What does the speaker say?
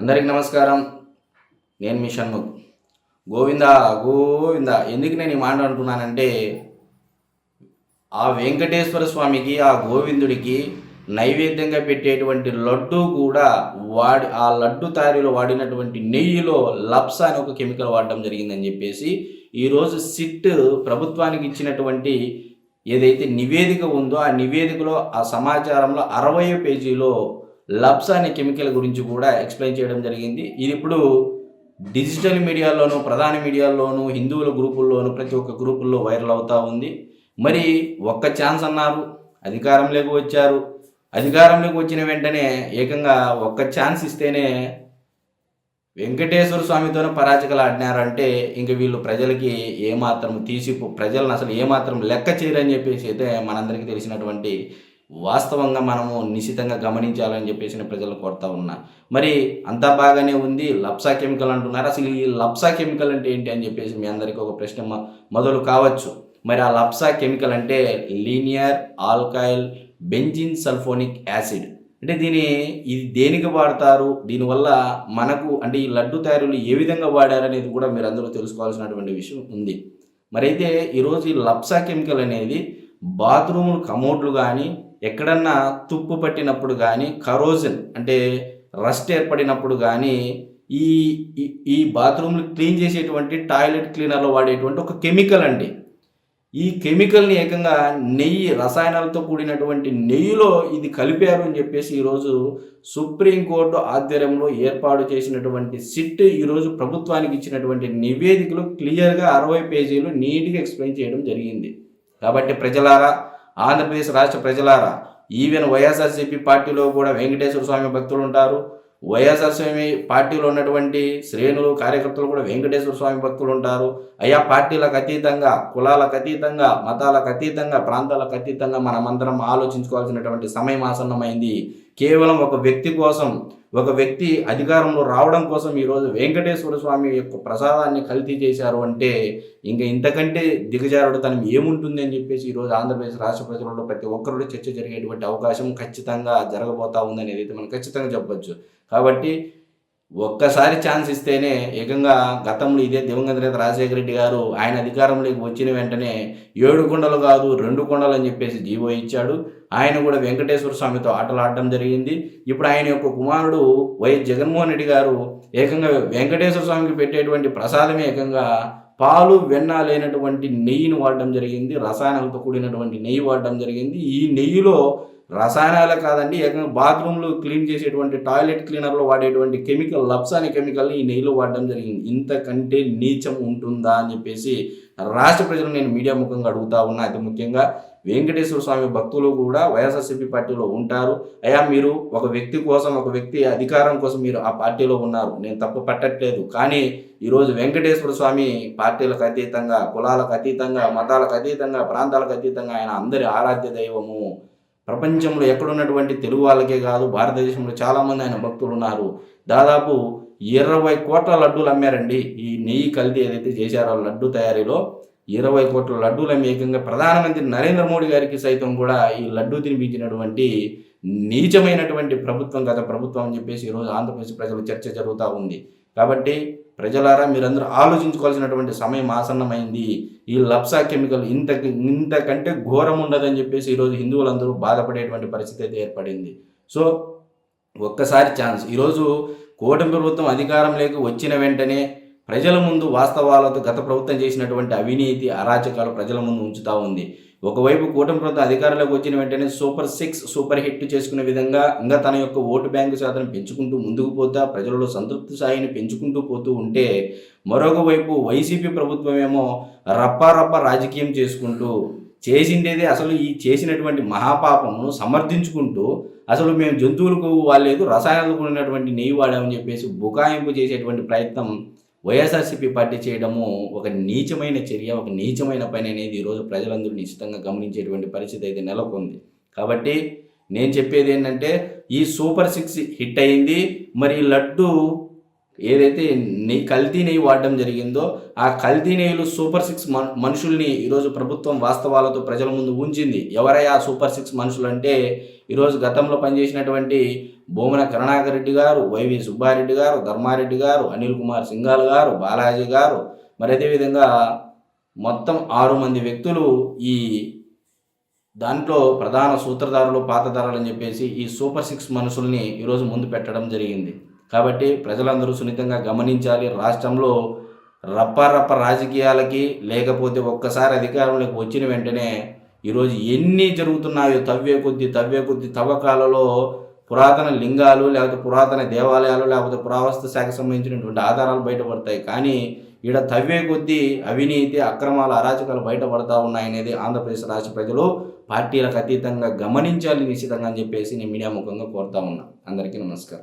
అందరికి నమస్కారం. నేను మీ షణ్ముఖ్. గోవింద గోవింద ఎందుకు నేను ఈ మాట అంటున్నానంటే, ఆ వెంకటేశ్వర స్వామికి, ఆ గోవిందుడికి నైవేద్యంగా పెట్టేటువంటి లడ్డు కూడా ఆ లడ్డు తయారీలో వాడినటువంటి నెయ్యిలో లప్సా అని ఒక కెమికల్ వాడడం జరిగిందని చెప్పేసి ఈరోజు సిట్ ప్రభుత్వానికి ఇచ్చినటువంటి ఏదైతే నివేదిక ఉందో ఆ నివేదికలో ఆ సమాచారంలో 60 పేజీలో లప్సా అనే కెమికల్ గురించి కూడా ఎక్స్ప్లెయిన్ చేయడం జరిగింది. ఇది ఇప్పుడు డిజిటల్ మీడియాలోను, ప్రధాన మీడియాల్లోను, హిందువుల గ్రూపుల్లోను ప్రతి ఒక్క గ్రూపుల్లో వైరల్ అవుతూ ఉంది. మరి ఒక్క ఛాన్స్ అన్నారు, అధికారంలోకి వచ్చారు. అధికారంలోకి వచ్చిన వెంటనే ఏకంగా ఒక్క ఛాన్స్ ఇస్తేనే వెంకటేశ్వర స్వామితోనే పరాచికలు ఆడినారంటే ఇంక వీళ్ళు ప్రజలకి ఏమాత్రం ప్రజలను అసలు ఏమాత్రం లెక్క చేయరని చెప్పేసి అయితే మనందరికీ తెలిసినటువంటి వాస్తవంగా మనము నిశితంగా గమనించాలని చెప్పేసి ప్రజలు కోరుతా ఉన్నా. మరి అంతా బాగానే ఉంది, లప్సా కెమికల్ అంటున్నారు. అసలు ఈ లప్సా కెమికల్ అంటే ఏంటి అని చెప్పేసి మీ అందరికీ ఒక ప్రశ్న మొదలు కావచ్చు. మరి ఆ లప్సా కెమికల్ అంటే linear alkyl benzene sulphonic acid. అంటే ఇది దేనికి వాడతారు, దీనివల్ల మనకు అంటే ఈ లడ్డు తయారీలు ఏ విధంగా వాడారనేది కూడా మీరు అందరూ తెలుసుకోవాల్సినటువంటి విషయం ఉంది. మరైతే ఈరోజు ఈ లప్సా కెమికల్ అనేది బాత్రూములు కమోడ్లు కానీ, ఎక్కడన్నా తుప్పు పట్టినప్పుడు కానీ, కరోజన్ అంటే రస్ట్ ఏర్పడినప్పుడు కానీ, ఈ ఈ బాత్రూమ్లు క్లీన్ చేసేటువంటి టాయిలెట్ క్లీనర్లో వాడేటువంటి ఒక కెమికల్ అండి. ఈ కెమికల్ని ఏకంగా రసాయనాలతో కూడినటువంటి నెయ్యిలో ఇది కలిపారు అని చెప్పేసి ఈరోజు సుప్రీంకోర్టు ఆధ్వర్యంలో ఏర్పాటు చేసినటువంటి సిట్ ఈరోజు ప్రభుత్వానికి ఇచ్చినటువంటి నివేదికలు క్లియర్గా 60 పేజీలు నీట్గా ఎక్స్ప్లెయిన్ చేయడం జరిగింది. కాబట్టి ప్రజలారా, ఆంధ్రప్రదేశ్ రాష్ట్ర ప్రజలారా, ఈవెన్ వైఎస్ఆర్సీపీ పార్టీలో కూడా వెంకటేశ్వర స్వామి భక్తులు ఉంటారు. వైఎస్ఆర్సీపీ పార్టీలో ఉన్నటువంటి శ్రేణులు, కార్యకర్తలు కూడా వెంకటేశ్వర స్వామి భక్తులు ఉంటారు. అయా పార్టీలకు అతీతంగా, కులాలకు అతీతంగా, మతాలకు అతీతంగా, ప్రాంతాలకు అతీతంగా మనమందరం ఆలోచించుకోవాల్సినటువంటి సమయం ఆసన్నమైంది. కేవలం ఒక వ్యక్తి కోసం, ఒక వ్యక్తి అధికారంలో రావడం కోసం ఈరోజు వెంకటేశ్వర స్వామి యొక్క ప్రసాదాన్ని కల్తీ చేశారు అంటే ఇంకా ఇంతకంటే దిగజారుడుతనం ఏముంటుంది అని చెప్పేసి ఈరోజు ఆంధ్రప్రదేశ్ రాష్ట్ర ప్రజలలో ప్రతి ఒక్కరు చర్చ జరిగేటువంటి అవకాశం ఖచ్చితంగా జరగబోతా ఉందని అయితే మనం ఖచ్చితంగా చెప్పొచ్చు. కాబట్టి ఒక్కసారి ఛాన్స్ ఇస్తేనే ఏకంగా గతంలో ఇదే దివంగత నేత రాజశేఖర రెడ్డి గారు ఆయన అధికారంలోకి వచ్చిన వెంటనే 7 కొండలు కాదు 2 కొండలు అని చెప్పేసి జీవో ఇచ్చాడు. ఆయన కూడా వెంకటేశ్వర స్వామితో ఆటలాడడం జరిగింది. ఇప్పుడు ఆయన యొక్క కుమారుడు వైఎస్ జగన్మోహన్ రెడ్డి గారు ఏకంగా వెంకటేశ్వర స్వామికి పెట్టేటువంటి ప్రసాదమే ఏకంగా పాలు వెన్న లేనటువంటి నెయ్యిని వాడడం జరిగింది. రసాయనాలతో కూడినటువంటి నెయ్యి వాడడం జరిగింది. ఈ నెయ్యిలో రసాయనాలే కాదండి, ఏకంగా బాత్రూమ్లు క్లీన్ చేసేటువంటి టాయిలెట్ క్లీనర్లో వాడేటువంటి కెమికల్ లప్సా అనే కెమికల్ని ఈ నెయ్యిలో వాడడం జరిగింది. ఇంతకంటే నీచం ఉంటుందా అని చెప్పేసి రాష్ట్ర ప్రజలు నేను మీడియా ముఖంగా అడుగుతా ఉన్నా. అతి ముఖ్యంగా వెంకటేశ్వర స్వామి భక్తులు కూడా వైఎస్ఆర్సీపీ పార్టీలో ఉంటారు. అయ్యా మీరు ఒక వ్యక్తి కోసం, ఒక వ్యక్తి అధికారం కోసం మీరు ఆ పార్టీలో ఉన్నారు, నేను తప్పు పట్టట్లేదు. కానీ ఈరోజు వెంకటేశ్వర స్వామి పార్టీలకు అతీతంగా, కులాలకు అతీతంగా, మతాలకు అతీతంగా, ప్రాంతాలకు అతీతంగా ఆయన అందరి ఆరాధ్య దైవము. ప్రపంచంలో ఎక్కడున్నటువంటి తెలుగు వాళ్ళకే కాదు, భారతదేశంలో చాలామంది ఆయన భక్తులు ఉన్నారు. దాదాపు 20 కోట్ల లడ్డూలు అమ్మారండి. ఈ నెయ్యి కల్తీ ఏదైతే చేశారో లడ్డు తయారీలో 20 కోట్ల లడ్డూలు అమ్మి ఏకంగా ప్రధానమంత్రి నరేంద్ర మోడీ గారికి సైతం కూడా ఈ లడ్డూ తినిపించినటువంటి నీచమైనటువంటి ప్రభుత్వం గత ప్రభుత్వం అని చెప్పేసి ఈరోజు ఆంధ్రప్రదేశ్ ప్రజలు చర్చ జరుగుతూ ఉంది. కాబట్టి ప్రజలారా, మీరందరూ ఆలోచించుకోవాల్సినటువంటి సమయం ఆసన్నమైంది. ఈ లప్సా కెమికల్ ఇంతకంటే ఘోరం ఉండదని చెప్పేసి ఈరోజు హిందువులందరూ బాధపడేటువంటి పరిస్థితి అయితే ఏర్పడింది. సో ఒక్కసారి ఛాన్స్. ఈరోజు కూటమి ప్రభుత్వం అధికారంలోకి వచ్చిన వెంటనే ప్రజల ముందు వాస్తవాలతో గత ప్రభుత్వం చేసినటువంటి అవినీతి, అరాచకాలు ప్రజల ముందు ఉంచుతూ ఉంది. ఒకవైపు కూటమి ప్రభుత్వం అధికారంలోకి వచ్చిన వెంటనే సూపర్ 6 సూపర్ హిట్ చేసుకునే విధంగా ఇంకా తన యొక్క ఓటు బ్యాంకు శాతం పెంచుకుంటూ ముందుకు పోతా ప్రజలలో సంతృప్తి స్థాయిని పెంచుకుంటూ పోతూ ఉంటే, మరొక వైపు వైసీపీ ప్రభుత్వం ఏమో రప్ప రాజకీయం చేసుకుంటూ చేసిండేది అసలు ఈ చేసినటువంటి మహాపాపమును సమర్థించుకుంటూ అసలు మేము జంతువులకు వాళ్ళేదు రసాయనాలకు కూడినటువంటి నెయ్యి వాడామని చెప్పేసి బుకాయింపు చేసేటువంటి ప్రయత్నం వైఎస్ఆర్సీపీ పార్టీ చేయడము ఒక నీచమైన చర్య, ఒక నీచమైన పని అనేది ఈరోజు ప్రజలందరూ నిశ్చితంగా గమనించేటువంటి పరిస్థితి అయితే నెలకొంది. కాబట్టి నేను చెప్పేది ఏంటంటే ఈ సూపర్ 6 హిట్ అయింది. మరి లడ్డు ఏదైతే కల్తీ నెయ్యి వాడడం జరిగిందో ఆ కల్తీ నెయ్యిలు సూపర్ 6 మనుషుల్ని ఈరోజు ప్రభుత్వం వాస్తవాలతో ప్రజల ముందు ఉంచింది. ఎవరయ్యా సూపర్ 6 మనుషులు అంటే ఈరోజు గతంలో పనిచేసినటువంటి భూమన కరుణాకర్ రెడ్డి గారు, వైవి సుబ్బారెడ్డి గారు, ధర్మారెడ్డి గారు, అనిల్ కుమార్ సింఘాల్ గారు, బాలాజీ గారు, మరి అదేవిధంగా మొత్తం 6 మంది వ్యక్తులు ఈ దాంట్లో ప్రధాన సూత్రధారులు, పాతధారులు అని చెప్పేసి ఈ సూపర్ 6 మనుషుల్ని ఈరోజు ముందు పెట్టడం జరిగింది. కాబట్టి ప్రజలందరూ సున్నితంగా గమనించాలి. రాష్ట్రంలో రప్ప రాజకీయాలకి లేకపోతే ఒక్కసారి అధికారంలోకి వచ్చిన వెంటనే ఈరోజు ఎన్ని జరుగుతున్నాయో తవ్వే కొద్ది తవ్వకాలలో పురాతన లింగాలు, లేకపోతే పురాతన దేవాలయాలు, లేకపోతే పురావస్తు శాఖకు సంబంధించినటువంటి ఆధారాలు బయటపడతాయి. కానీ ఈడ తవ్వే కొద్దీ అవినీతి, అక్రమాల, అరాచకాలు బయటపడతా ఉన్నాయనేది ఆంధ్రప్రదేశ్ రాష్ట్ర ప్రజలు పార్టీలకు అతీతంగా గమనించాలి నిశ్చితంగా అని చెప్పేసి నేను మీడియా ముఖంగా కోరుతా ఉన్నా. అందరికీ నమస్కారం.